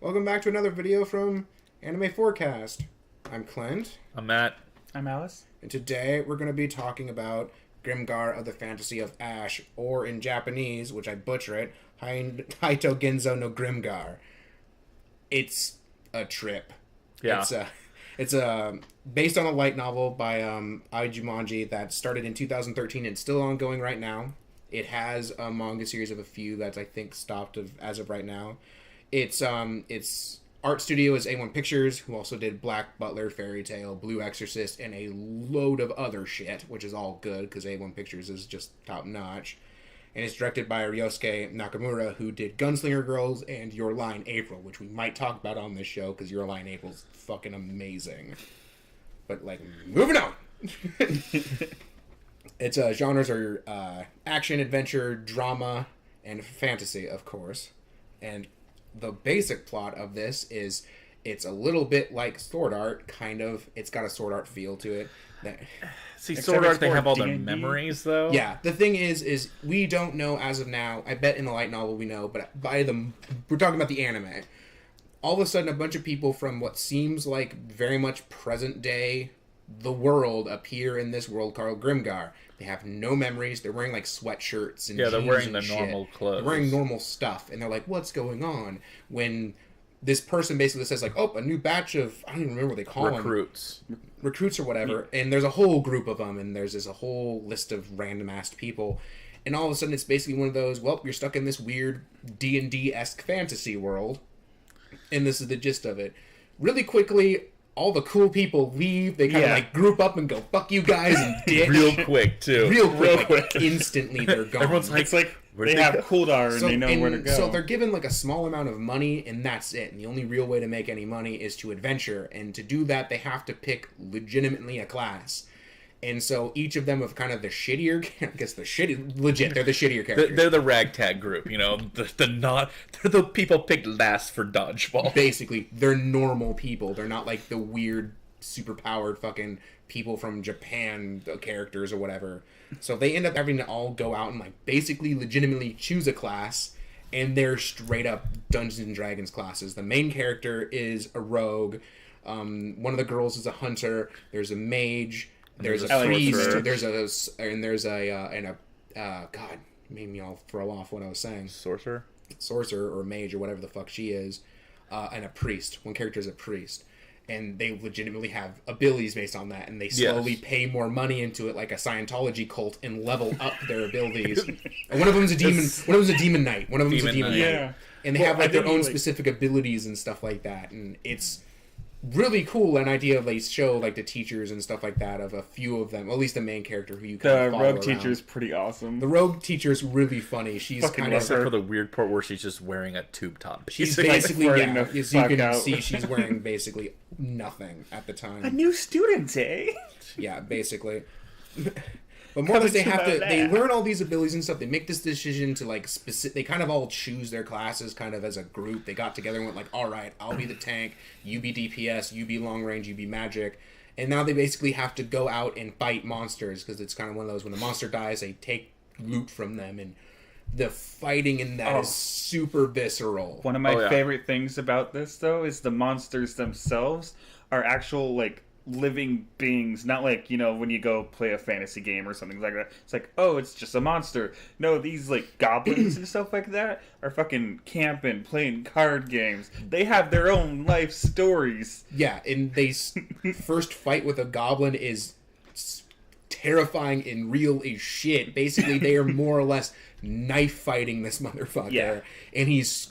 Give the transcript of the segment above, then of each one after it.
Welcome back to another video from Anime Forecast. I'm Clint. I'm Matt. I'm Alice. And today we're going to be talking about Grimgar of the Fantasy of Ash, or in Japanese, which I butcher it, Haito Genzo no Grimgar. It's a trip. Yeah. It's based on a light novel by Aijumanji that started in 2013 and still ongoing right now. It has a manga series of a few that's I think stopped as of right now. Its art studio is A1 Pictures, who also did Black Butler, Fairy Tail, Blue Exorcist, and a load of other shit, which is all good because A1 Pictures is just top notch. And it's directed by Ryosuke Nakamura, who did Gunslinger Girls and Your Lie in April, which we might talk about on this show because Your Lie in April's fucking amazing. But moving on. Its genres are action, adventure, drama, and fantasy, of course. And the basic plot of this is it's a little bit like Sword Art, kind of. It's got a Sword Art feel to it. See, Sword Art, they have all their memories, though. Yeah, the thing is we don't know as of now. I bet in the light novel we know, but we're talking about the anime. All of a sudden, a bunch of people from what seems like very much present day the world appear in this world called Grimgar. They have no memories. They're wearing sweatshirts and they're wearing the shit. normal clothes. They're wearing normal stuff, and they're like, "What's going on?" When this person basically says "Oh, a new batch of I don't even remember what they call recruits or whatever," and there's a whole group of them, and there's a whole list of random-assed people, and all of a sudden it's basically one of those, well, you're stuck in this weird D&D-esque fantasy world, and this is the gist of it. Really quickly, all the cool people leave. They kind of group up and go, "Fuck you guys," and ditch. Real quick, too. Real quick. Instantly, they're gone. Everyone's like they have cooldown and they know where to go. So they're given a small amount of money, and that's it. And the only real way to make any money is to adventure. And to do that, they have to pick legitimately a class. And so each of them have kind of the shittier, I guess they're the shittier characters. They're the ragtag group, you know, they're the people picked last for dodgeball. Basically, they're normal people. They're not like the weird, super-powered fucking people from Japan characters or whatever. So they end up having to all go out and basically legitimately choose a class, and they're straight up Dungeons and Dragons classes. The main character is a rogue. One of the girls is a hunter. There's a mage. There's a priest. There's a God, made me all throw off what I was saying. Sorcerer or mage or whatever the fuck she is, and a priest. One character is a priest, and they legitimately have abilities based on that, and they slowly pay more money into it, like a Scientology cult, and level up their abilities. And one of them's a demon. One of them's a demon knight. Yeah. And they have their own specific abilities and stuff like that, and it's really cool. An idea they show the teachers and stuff like that of a few of them, at least the main character who you kind of follow rogue teacher is pretty awesome. The rogue teacher is really funny. She's kind of, except for the weird part where she's just wearing a tube top. She's basically as you can see, she's wearing basically nothing at the time. A new student, eh? Yeah, basically. But more or less, they learn all these abilities and stuff. They make this decision to they kind of all choose their classes kind of as a group. They got together and went all right, I'll be the tank, you be DPS, you be long range, you be magic. And now they basically have to go out and fight monsters, because it's kind of one of those, when a monster dies, they take loot from them, and the fighting in that is super visceral. One of my favorite things about this, though, is the monsters themselves are actual living beings, not when you go play a fantasy game or something like that. It's it's just a monster. No, these goblins and stuff like that are fucking camping, playing card games. They have their own life stories. Yeah, and they first fight with a goblin is terrifying and real as shit. Basically, they are more or less knife fighting this motherfucker, and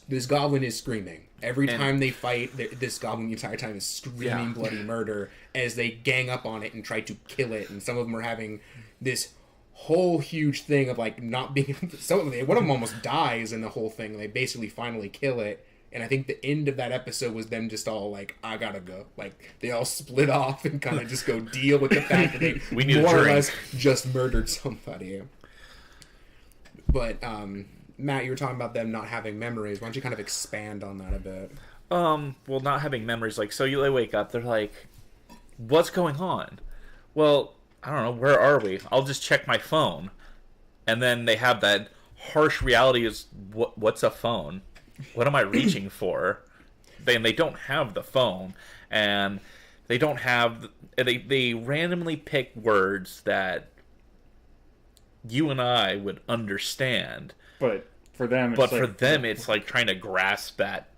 this goblin is screaming. Every time they fight, this goblin the entire time is screaming bloody murder as they gang up on it and try to kill it. And some of them are having this whole huge thing of not being. One of them almost dies in the whole thing. They basically finally kill it. And I think the end of that episode was them just all I gotta go. They all split off and kind of just go deal with the fact that they more or less just murdered somebody. But Matt, you were talking about them not having memories. Why don't you kind of expand on that a bit? Well, not having memories. So they wake up, they're like, what's going on? Well, I don't know, where are we? I'll just check my phone. And then they have that harsh reality is, what's a phone? What am I reaching for? they don't have the phone, and they don't have they randomly pick words that you and I would understand, but for them it's like trying to grasp that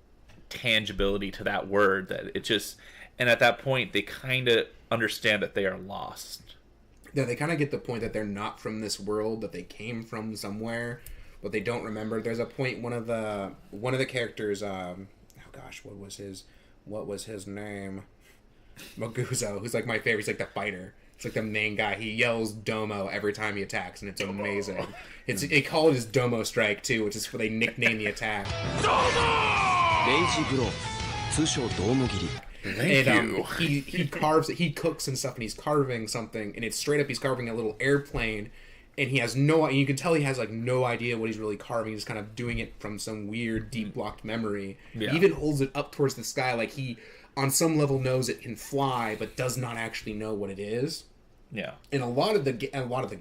tangibility to that word, that it just, and at that point they kind of understand that they are lost. Yeah, they kind of get the point that they're not from this world, that they came from somewhere, but they don't remember. There's a point, one of the characters, oh gosh, what was his name? Moguzo, who's like my favorite. He's like the fighter. It's like the main guy. He yells Domo every time he attacks, and it's amazing. They call it his Domo Strike too, which is where they nickname the attack. He cooks and stuff, and he's carving something, and it's straight up he's carving a little airplane, and he has you can tell he has like no idea what he's really carving. He's kind of doing it from some weird deep blocked memory. Yeah. He even holds it up towards the sky, like he on some level knows it can fly, but does not actually know what it is. Yeah. In a lot of the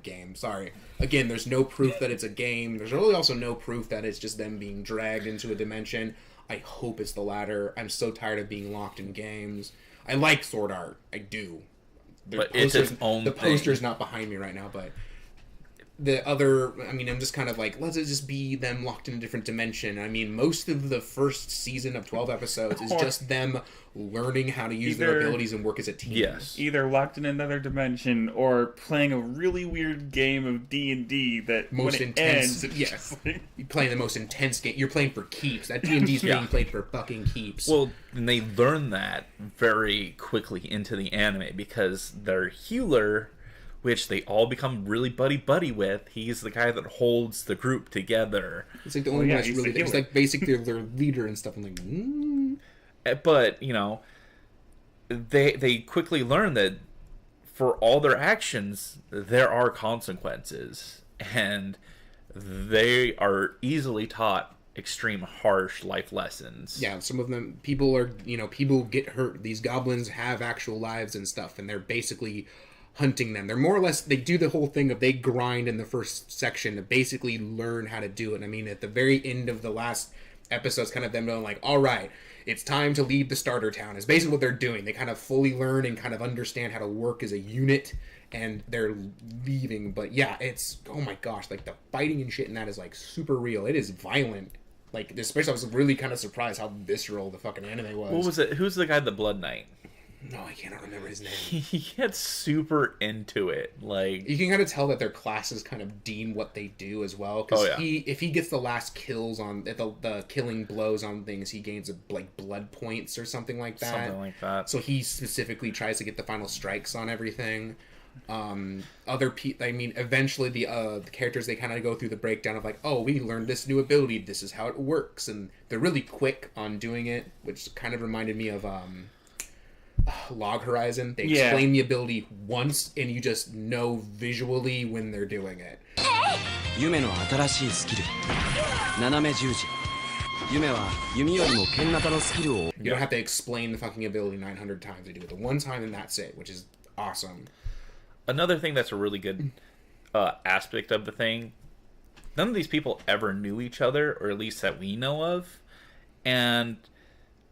game, sorry. Again, there's no proof that it's a game. There's really also no proof that it's just them being dragged into a dimension. I hope it's the latter. I'm so tired of being locked in games. I like Sword Art. I do. But it's its own thing. The poster's not behind me right now, but the other, I mean, I'm just kind of like, let's just be them locked in a different dimension. I mean, most of the first season of 12 episodes is just them learning how to use their abilities and work as a team. Yes. Either locked in another dimension or playing a really weird game of D&D that most when it intense. ends, Yes. You're playing the most intense game. You're playing for keeps. That D&D's being played for fucking keeps. Well, and they learn that very quickly into the anime because their healer, which they all become really buddy with, he's the guy that holds the group together. It's like the only one that's really good. It's like basically their leader and stuff. I'm like, But, you know, they quickly learn that for all their actions, there are consequences. And they are easily taught extreme harsh life lessons. Yeah, some of them, people get hurt. These goblins have actual lives and stuff, and they're basically hunting them. They're more or less, they do the whole thing of they grind in the first section to basically learn how to do it. I mean, at the very end of the last episode, it's kind of them going like, all right, it's time to leave the starter town, is basically what they're doing. They kind of fully learn and kind of understand how to work as a unit, and they're leaving. But yeah, it's, oh my gosh, like the fighting and shit in that is like super real. It is violent. Like, especially I was really kind of surprised how visceral the fucking anime was. What was it? Who's the guy, the Blood Knight? No, I cannot remember his name. He gets super into it. Like, you can kind of tell that their classes kind of deem what they do as well. Because if he gets the last kills on the killing blows on things, he gains like blood points or something like that. Something like that. So he specifically tries to get the final strikes on everything. Eventually the characters, they kind of go through the breakdown of like, oh, we learned this new ability. This is how it works, and they're really quick on doing it, which kind of reminded me of Log Horizon. They explain the ability once, and you just know visually when they're doing it. You don't have to explain the fucking ability 900 times. They do it the one time, and that's it, which is awesome. Another thing that's a really good aspect of the thing, none of these people ever knew each other, or at least that we know of, and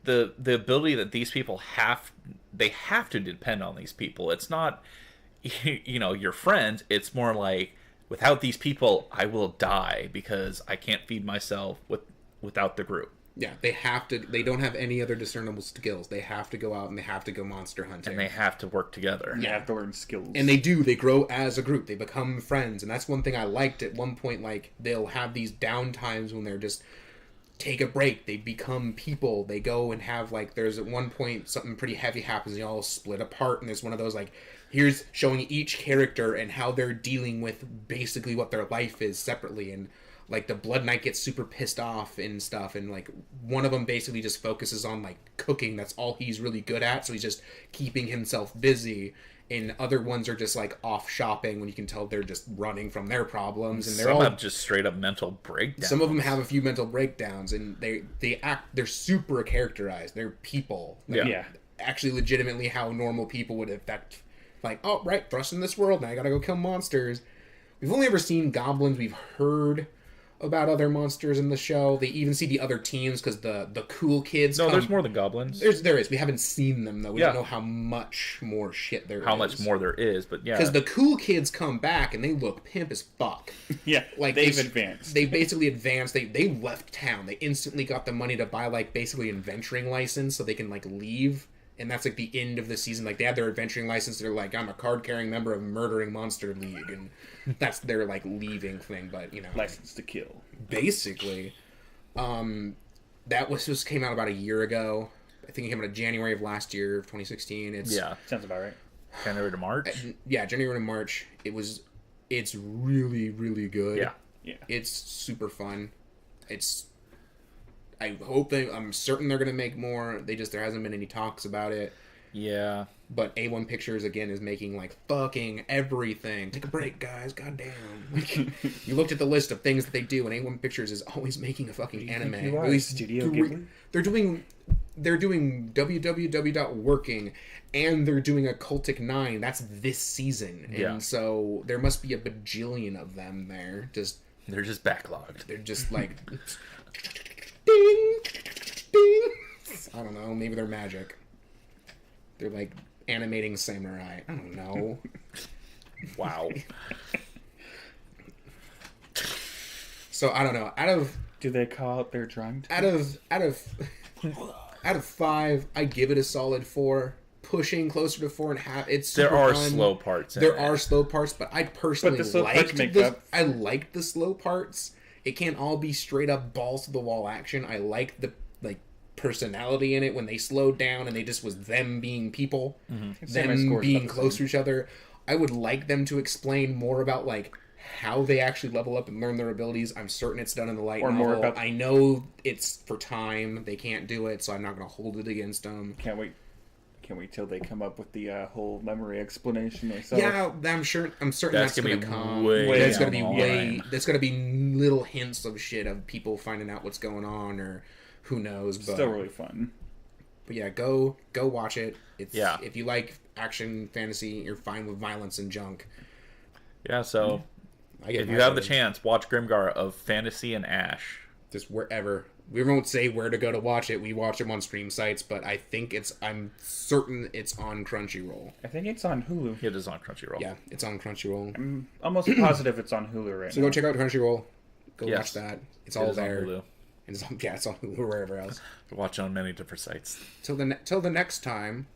the ability that these people have to depend on these people. It's not, your friends. It's more like, without these people, I will die because I can't feed myself without the group. Yeah, they have to. They don't have any other discernible skills. They have to go out and they have to go monster hunting. And they have to work together. They have to learn skills. And they do. They grow as a group. They become friends. And that's one thing I liked at one point. Like, they'll have these down times when they're just take a break. They become people. They go and have, like, there's at one point something pretty heavy happens. They all split apart. And there's one of those, like, here's showing each character and how they're dealing with basically what their life is separately. And like the Blood Knight gets super pissed off and stuff, and like one of them basically just focuses on like cooking. That's all he's really good at, so he's just keeping himself busy. And other ones are just like off shopping when you can tell they're just running from their problems. And some have just straight up mental breakdowns. Some of them have a few mental breakdowns, and they're super characterized. They're people. Like, actually legitimately how normal people would affect, like, oh right, thrust in this world, now I gotta go kill monsters. We've only ever seen goblins. We've heard about other monsters in the show. They even see the other teams because the cool kids. No, there's more than goblins. There is. We haven't seen them though. We Yeah. don't know how much more shit there is. How much more there is, but yeah. Because the cool kids come back and they look pimp as fuck. Yeah, Like they've advanced. They basically advanced. They left town. They instantly got the money to buy like basically an adventuring license so they can like leave. And that's like the end of the season. Like they have their adventuring license. They're like, I'm a card-carrying member of Murdering Monster League, and that's their like leaving thing. But you know, License to kill. basically, that was just came out about a year ago. I think it came out in January of last year, 2016. It's Sounds about right. January to March. yeah, January to March. It's really really good. Yeah. It's super fun. I'm certain they're gonna make more. There hasn't been any talks about it. Yeah. But A1 Pictures again is making like fucking everything. Take a break, guys. Goddamn. Like, you looked at the list of things that they do, and A1 Pictures is always making a fucking anime. You are At least Studio Ghibli? They're doing www.working, and they're doing Occultic 9. That's this season, and Yeah. so there must be a bajillion of them there. They're just backlogged. They're just like ding, ding. I don't know. Maybe they're magic. They're like animating samurai. I don't know. Wow. So I don't know. Do they call it their drawing? Out of 5, I give it a solid 4. Pushing closer to 4.5. It's super There are fun. slow parts. There are slow parts, but I personally But the slow parts make up. I liked the slow parts. It can't all be straight up balls to the wall action. I like the personality in it when they slowed down and they just was them being people, them being close to each other. I would like them to explain more about like how they actually level up and learn their abilities. I'm certain it's done in the light novel. More about... I know it's for time. They can't do it, so I'm not going to hold it against them. Can't wait till they come up with the whole memory explanation themselves. Yeah, I'm certain that's going to come. That's going to be There's going to be little hints of shit of people finding out what's going on, or who knows. But still really fun. But yeah, go watch it. Yeah. If you like action fantasy, you're fine with violence and junk. Yeah, so if you have the chance, watch Grimgar of Fantasy and Ash. Just wherever. We won't say where to go to watch it. We watch them on stream sites, but I'm certain it's on Crunchyroll. I think it's on Hulu. It is on Crunchyroll. Yeah, it's on Crunchyroll. I'm almost positive it's on Hulu right now. So go check out Crunchyroll. Go Yes. watch that. It's all there. On Hulu. And it's on Hulu or wherever else. Watch it on many different sites. Till the next time,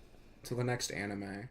till the next anime.